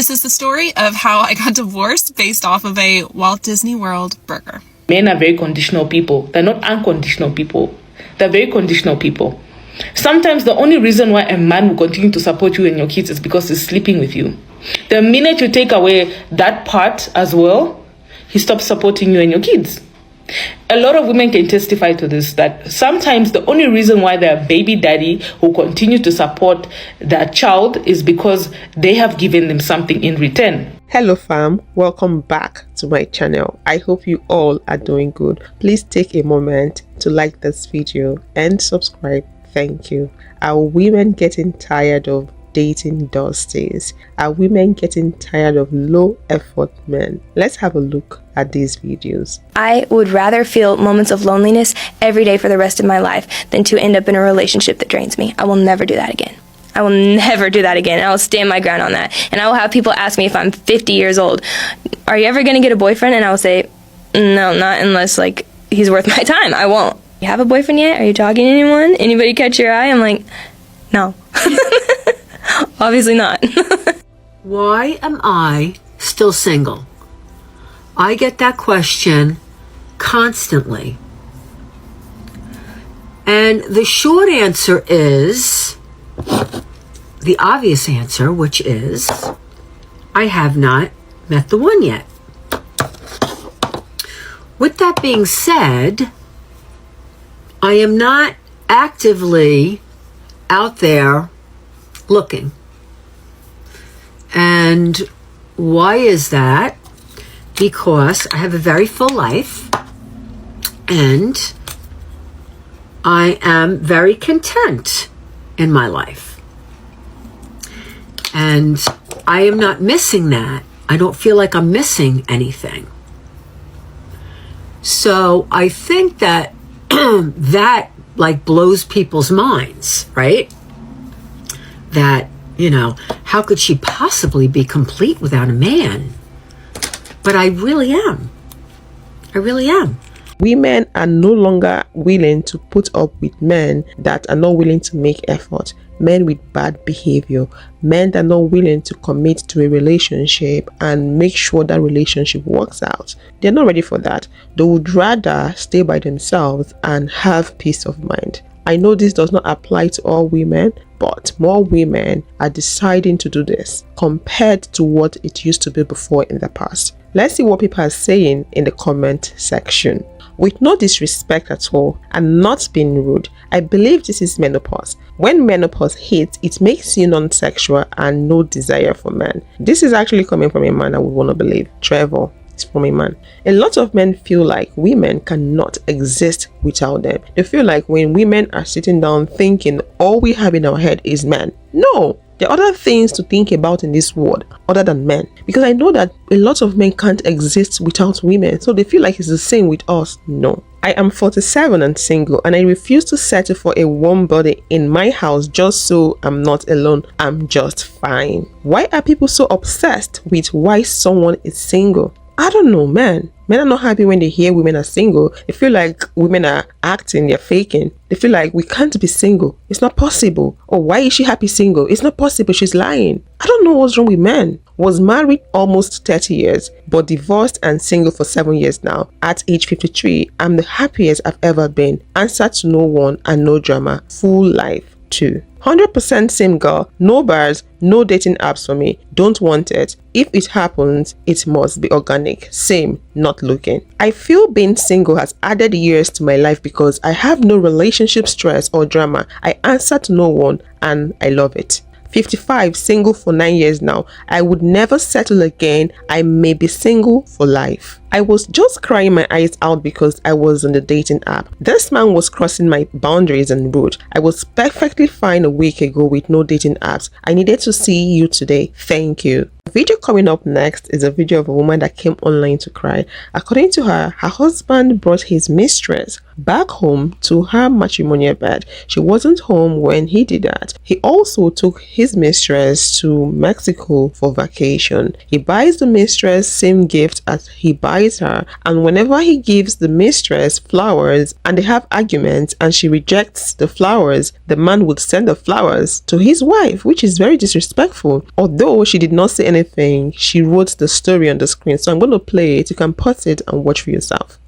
This is the story of how I got divorced based off of a Walt Disney World burger. Men are very conditional people. They're not unconditional people. They're very conditional people. Sometimes the only reason why a man will continue to support you and your kids is because he's sleeping with you. The minute you take away that part as well, he stops supporting you and your kids. A lot of women can testify to this, that sometimes the only reason why their baby daddy will continue to support their child is because they have given them something in return. Hello fam, welcome back to my channel. I hope you all are doing good. Please take a moment to like this video and subscribe. Thank you. Are women getting tired of dating those days? Are women getting tired of low effort men? Let's have a look at these videos. I would rather feel moments of loneliness every day for the rest of my life than to end up in a relationship that drains me. I will never do that again. I will never do that again. I will stand my ground on that. And I will have people ask me if I'm 50 years old, are you ever going to get a boyfriend? And I will say, no, not unless like he's worth my time. I won't. You have a boyfriend yet? Are you talking to anyone? Anybody catch your eye? I'm like, no. Obviously not. Why am I still single? I get that question constantly. And the short answer is, the obvious answer, which is, I have not met the one yet. With that being said, I am not actively out there looking. And why is that? Because I have a very full life and I am very content in my life. And I am not missing that. I don't feel like I'm missing anything. So I think that that like blows people's minds, right? That, you know, how could she possibly be complete without a man? But I really am. I really am. Women are no longer willing to put up with men that are not willing to make effort, men with bad behavior, men that are not willing to commit to a relationship and make sure that relationship works out. They're not ready for that. They would rather stay by themselves and have peace of mind. I know this does not apply to all women, but more women are deciding to do this compared to what it used to be before in the past. Let's see what people are saying in the comment section. With no disrespect at all and not being rude, I believe this is menopause. When menopause hits, it makes you non-sexual and no desire for men. This is actually coming from a man I would want to believe. Trevor is from a man. A lot of men feel like women cannot exist without them. They feel like when women are sitting down thinking all we have in our head is men. No! There are other things to think about in this world other than men. Because I know that a lot of men can't exist without women. So they feel like it's the same with us. No. I am 47 and single and I refuse to settle for a warm body in my house just so I'm not alone. I'm just fine. Why are people so obsessed with why someone is single? I don't know, man. Men are not happy when they hear women are single. They feel like women are acting, they're faking. They feel like we can't be single. It's not possible. Or why is she happy single? It's not possible. She's lying. I don't know what's wrong with men. Was married almost 30 years, but divorced and single for 7 years now. At age 53, I'm the happiest I've ever been. Answer to no one and no drama. Full life too. 100% same girl, no bars, no dating apps for me, don't want it. If it happens, it must be organic, same, not looking. I feel being single has added years to my life because I have no relationship stress or drama. I answer to no one and I love it. 55, single for 9 years now. I would never settle again. I may be single for life. I was just crying my eyes out because I was on the dating app. This man was crossing my boundaries and rude. I was perfectly fine a week ago with no dating apps. I needed to see you today. Thank you. The video coming up next is a video of a woman that came online to cry. According to her, her husband brought his mistress back home to her matrimonial bed. She wasn't home when he did that. He also took his mistress to Mexico for vacation. He buys the mistress same gift as he buys despise her, and whenever he gives the mistress flowers and they have arguments and she rejects the flowers, the man would send the flowers to his wife, which is very disrespectful. Although she did not say anything, she wrote the story on the screen. So I'm going to play it. You can pause it and watch for yourself.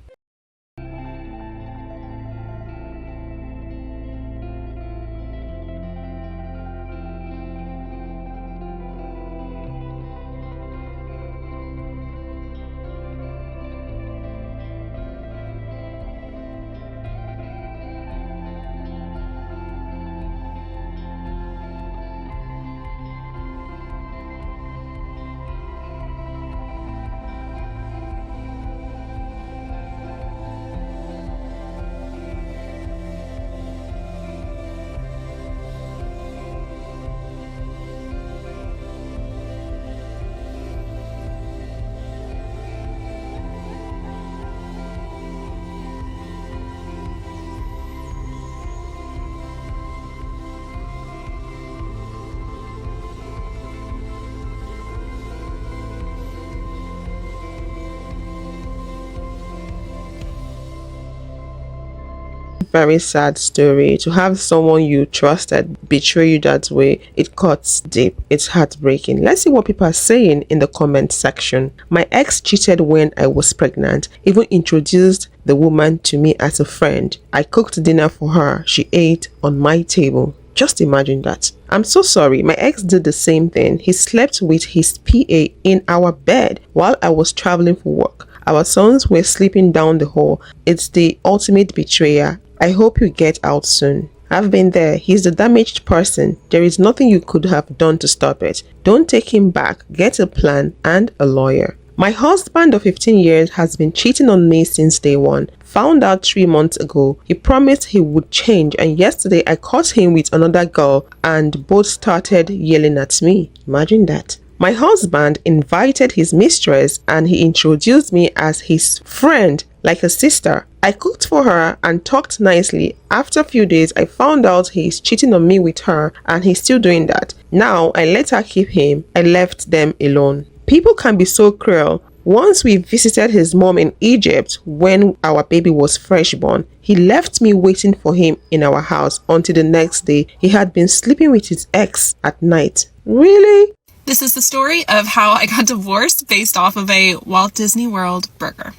Very sad story. To have someone you trusted betray you that way, it cuts deep. It's heartbreaking. Let's see what people are saying in the comment section. My ex cheated when I was pregnant, even introduced the woman to me as a friend. I cooked dinner for her. She ate on my table. Just imagine that. I'm so sorry. My ex did the same thing. He slept with his PA in our bed while I was traveling for work. Our sons were sleeping down the hall. It's the ultimate betrayer. I hope you get out soon. I've been there. He's the damaged person. There is nothing you could have done to stop it. Don't take him back. Get a plan and a lawyer. My husband of 15 years has been cheating on me since day one. Found out 3 months ago. He promised he would change, and yesterday I caught him with another girl and both started yelling at me. Imagine that. My husband invited his mistress and he introduced me as his friend, like a sister. I cooked for her and talked nicely. After a few days, I found out he's cheating on me with her and he's still doing that. Now, I let her keep him. I left them alone. People can be so cruel. Once we visited his mom in Egypt when our baby was fresh born, he left me waiting for him in our house until the next day. He had been sleeping with his ex at night. Really? This is the story of how I got divorced based off of a Walt Disney World burger.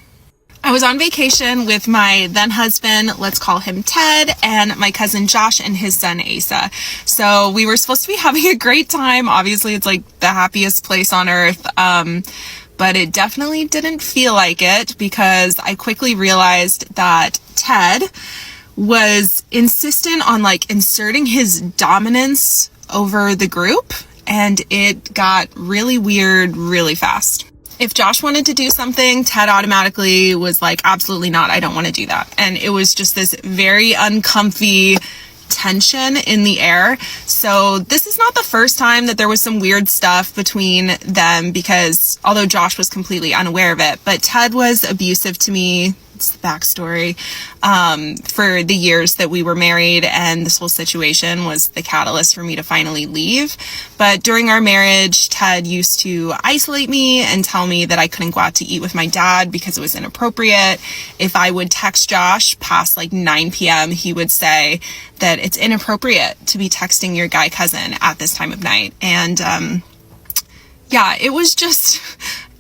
I was on vacation with my then husband, let's call him Ted, and my cousin Josh and his son Asa. So we were supposed to be having a great time. Obviously, it's like the happiest place on earth. But it definitely didn't feel like it because I quickly realized that Ted was insistent on like inserting his dominance over the group, and it got really weird really fast. If Josh wanted to do something, Ted automatically was like, absolutely not, I don't want to do that. And it was just this very uncomfy tension in the air. So this is not the first time that there was some weird stuff between them, because although Josh was completely unaware of it, but Ted was abusive to me. It's the backstory, for the years that we were married, and this whole situation was the catalyst for me to finally leave. But during our marriage, Ted used to isolate me and tell me that I couldn't go out to eat with my dad because it was inappropriate. If I would text Josh past like 9 p.m., he would say that it's inappropriate to be texting your guy cousin at this time of night. And yeah, it was just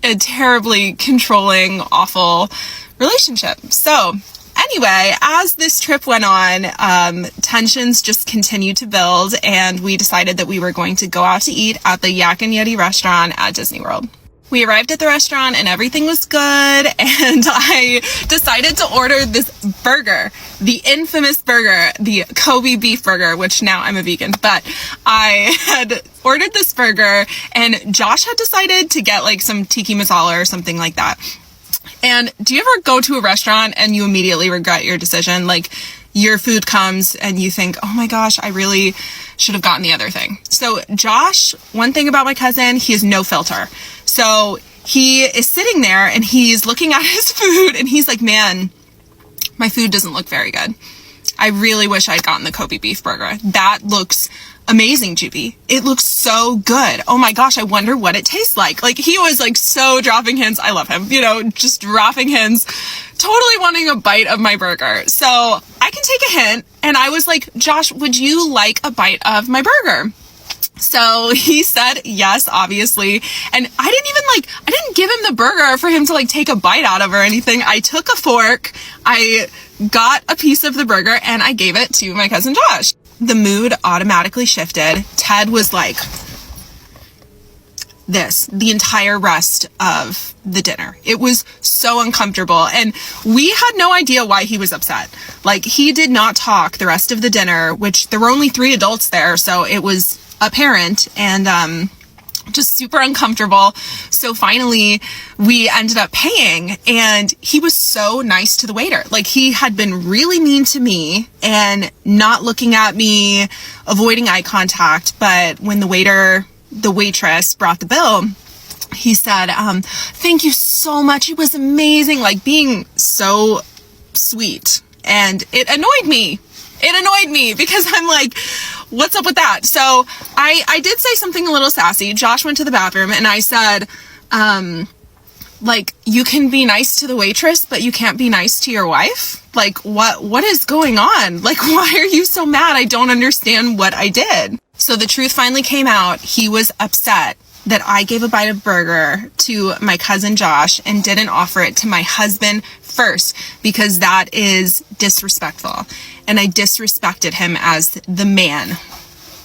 a terribly controlling, awful relationship. So anyway, as this trip went on, tensions just continued to build, and we decided that we were going to go out to eat at the Yak and Yeti restaurant at Disney World. We arrived at the restaurant and everything was good, and I decided to order this burger, the infamous burger, the Kobe beef burger, which now I'm a vegan, but I had ordered this burger and Josh had decided to get like some tiki masala or something like that. And do you ever go to a restaurant and you immediately regret your decision? Like your food comes and you think, oh my gosh, I really should have gotten the other thing. So Josh, one thing about my cousin, he has no filter. So he is sitting there and he's looking at his food and he's like, man, my food doesn't look very good. I really wish I'd gotten the Kobe beef burger. That looks amazing, Juby. It looks so good. Oh my gosh, I wonder what it tastes like. Like, he was like so dropping hints. I love him, just dropping hints, totally wanting a bite of my burger. So I can take a hint. And I was like, Josh, would you like a bite of my burger? So he said yes, obviously. And I didn't give him the burger for him to like take a bite out of or anything. I took a fork, I got a piece of the burger, and I gave it to my cousin Josh. The mood automatically shifted. Ted was like this the entire rest of the dinner. It was so uncomfortable, and we had no idea why he was upset. Like, he did not talk the rest of the dinner, which there were only 3 adults there, so it was apparent, and just super uncomfortable. So finally we ended up paying, and he was so nice to the waiter. Like, he had been really mean to me and not looking at me, avoiding eye contact. But when the waitress brought the bill, he said, thank you so much. It was amazing. Like, being so sweet. And it annoyed me. Because I'm like, what's up with that? So I did say something a little sassy. Josh went to the bathroom, and I said, like, you can be nice to the waitress, but you can't be nice to your wife? Like, what is going on? Like, why are you so mad? I don't understand what I did. So the truth finally came out. He was upset that I gave a bite of burger to my cousin Josh and didn't offer it to my husband first, because that is disrespectful. And I disrespected him as the man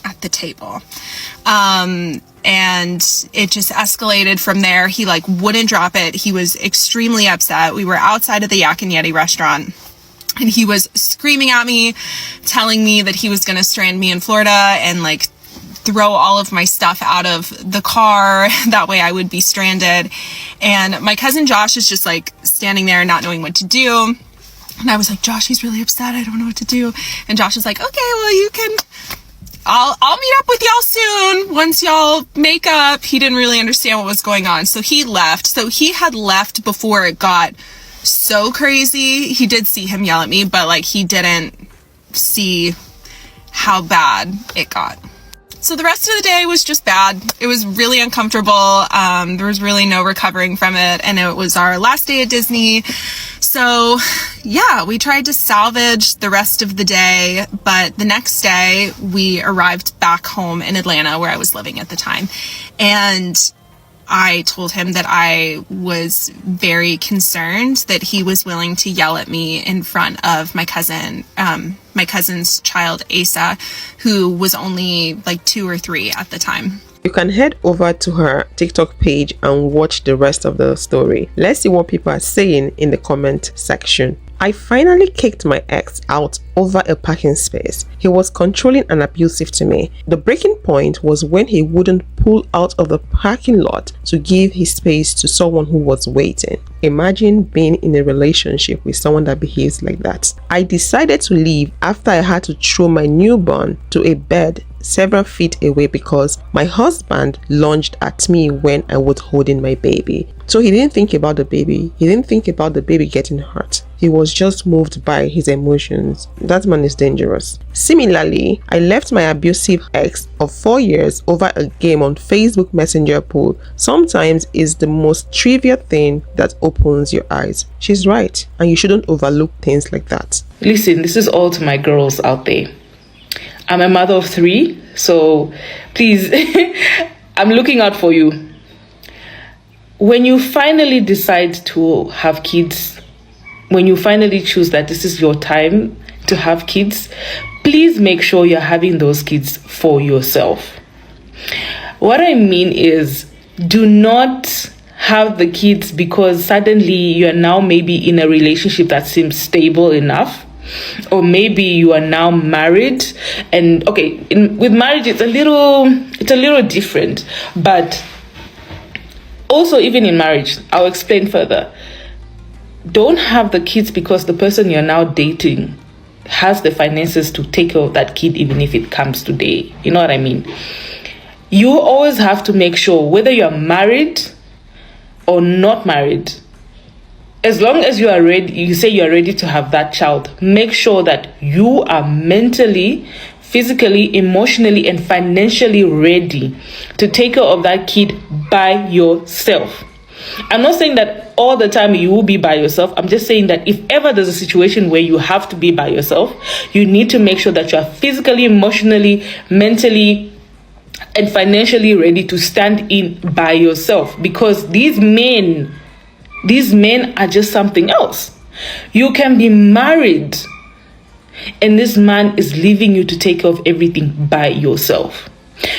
at the table. And it just escalated from there. He like wouldn't drop it. He was extremely upset. We were outside of the Yak and Yeti restaurant, and he was screaming at me, telling me that he was going to strand me in Florida and like throw all of my stuff out of the car. That way I would be stranded. And my cousin Josh is just like standing there not knowing what to do. And I was like, Josh, he's really upset. I don't know what to do. And Josh is like, okay, well, I'll meet up with y'all soon. Once y'all make up. He didn't really understand what was going on. So he left. So he had left before it got so crazy. He did see him yell at me, but like, he didn't see how bad it got. So the rest of the day was just bad. It was really uncomfortable. There was really no recovering from it. And it was our last day at Disney. So yeah, we tried to salvage the rest of the day. But the next day we arrived back home in Atlanta, where I was living at the time. And I told him that I was very concerned that he was willing to yell at me in front of my cousin's child, Asa, who was only like 2 or 3 at the time. You can head over to her TikTok page and watch the rest of the story. Let's see what people are saying in the comment section. I finally kicked my ex out over a parking space. He was controlling and abusive to me. The breaking point was when he wouldn't pull out of the parking lot to give his space to someone who was waiting. Imagine being in a relationship with someone that behaves like that. I decided to leave after I had to throw my newborn to a bed several feet away because my husband lunged at me when I was holding my baby. So he didn't think about the baby. He didn't think about the baby getting hurt. He was just moved by his emotions. That man is dangerous. Similarly, I left my abusive ex of 4 years over a game on Facebook Messenger pool. Sometimes it's the most trivial thing that opens your eyes. She's right, and you shouldn't overlook things like that. Listen, this is all to my girls out there. I'm a mother of 3, so please, I'm looking out for you. When you finally decide to have kids, when you finally choose that this is your time to have kids, please make sure you're having those kids for yourself. What I mean is, do not have the kids because suddenly you're now maybe in a relationship that seems stable enough. Or maybe you are now married, and okay, with marriage it's a little different, but also even in marriage, I'll explain further. Don't have the kids because the person you're now dating has the finances to take care of that kid, even if it comes today. You know what I mean? You always have to make sure, whether you're married or not married, as long as you are ready, you say you're ready to have that child, make sure that you are mentally, physically, emotionally, and financially ready to take care of that kid by yourself. I'm not saying that all the time you will be by yourself. I'm just saying that if ever there's a situation where you have to be by yourself, you need to make sure that you are physically, emotionally, mentally, and financially ready to stand in by yourself, because these men are just something else. You can be married and this man is leaving you to take care of everything by yourself.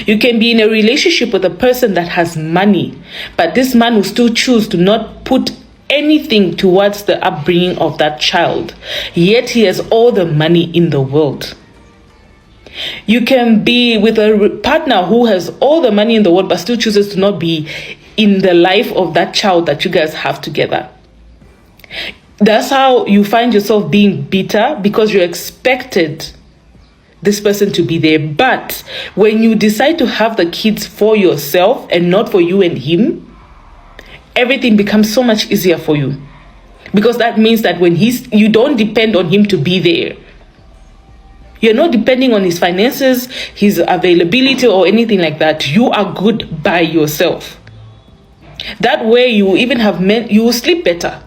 You can be in a relationship with a person that has money, but this man will still choose to not put anything towards the upbringing of that child, yet he has all the money in the world. You can be with a partner who has all the money in the world but still chooses to not be in the life of that child that you guys have together. That's how you find yourself being bitter, because you expected this person to be there. But when you decide to have the kids for yourself and not for you and him, everything becomes so much easier for you, because that means that when you don't depend on him to be there. You're not depending on his finances, his availability, or anything like that. You are good by yourself. That way you will even you will sleep better,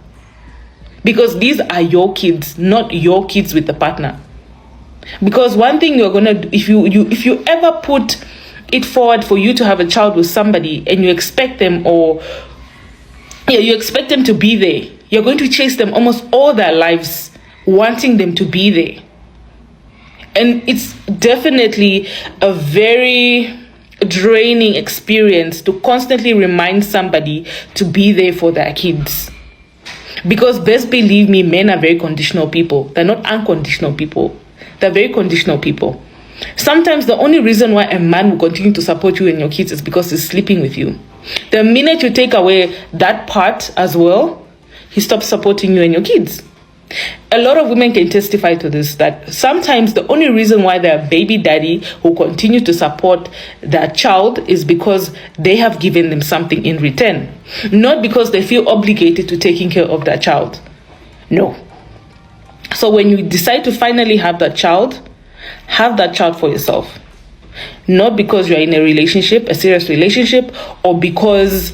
because these are your kids, not your kids with the partner. Because one thing you're gonna do, if you ever put it forward for you to have a child with somebody and you expect them to be there, you're going to chase them almost all their lives, wanting them to be there. And it's definitely a very draining experience to constantly remind somebody to be there for their kids. Because best believe me, men are very conditional people. They're not unconditional people. They're very conditional people. Sometimes the only reason why a man will continue to support you and your kids is because he's sleeping with you. The minute you take away that part as well, he stops supporting you and your kids. A lot of women can testify to this, that sometimes the only reason why their baby daddy will continue to support their child is because they have given them something in return, not because they feel obligated to taking care of their child. No. So when you decide to finally have that child for yourself, not because you're in a relationship, a serious relationship, or because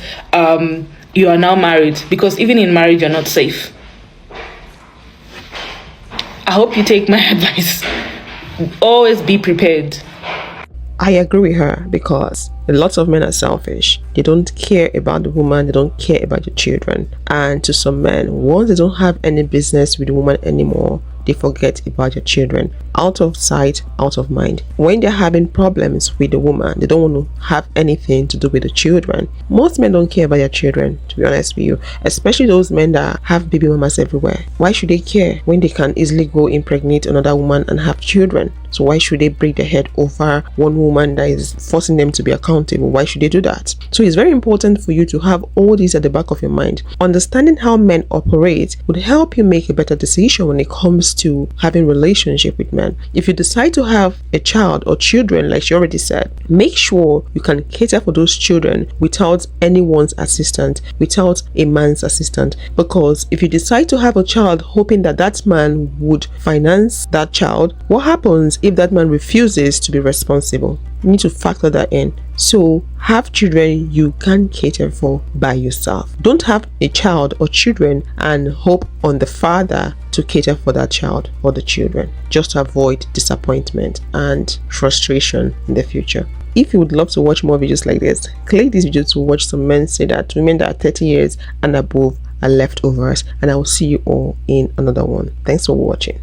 you are now married, because even in marriage you're not safe. I hope you take my advice. Always be prepared. I agree with her, because lots of men are selfish. They don't care about the woman, they don't care about the children. And to some men, once they don't have any business with the woman anymore, they forget about their children. Out of sight, out of mind. When they're having problems with the woman, they don't want to have anything to do with the children. Most men don't care about their children, to be honest with you. Especially those men that have baby mamas everywhere. Why should they care when they can easily go impregnate another woman and have children? So why should they break their head over one woman that is forcing them to be accountable? Why should they do that? So it's very important for you to have all these at the back of your mind. Understanding how men operate would help you make a better decision when it comes to having relationship with men. If you decide to have a child or children, like she already said, make sure you can cater for those children without anyone's assistance, without a man's assistance. Because if you decide to have a child hoping that that man would finance that child, what happens if that man refuses to be responsible? You need to factor that in. So have children you can cater for by yourself. Don't have a child or children and hope on the father to cater for that child or the children. Just avoid disappointment and frustration in the future. If you would love to watch more videos like this, click this video to watch some men say that women that are 30 years and above are leftovers. And I will see you all in another one. Thanks for watching.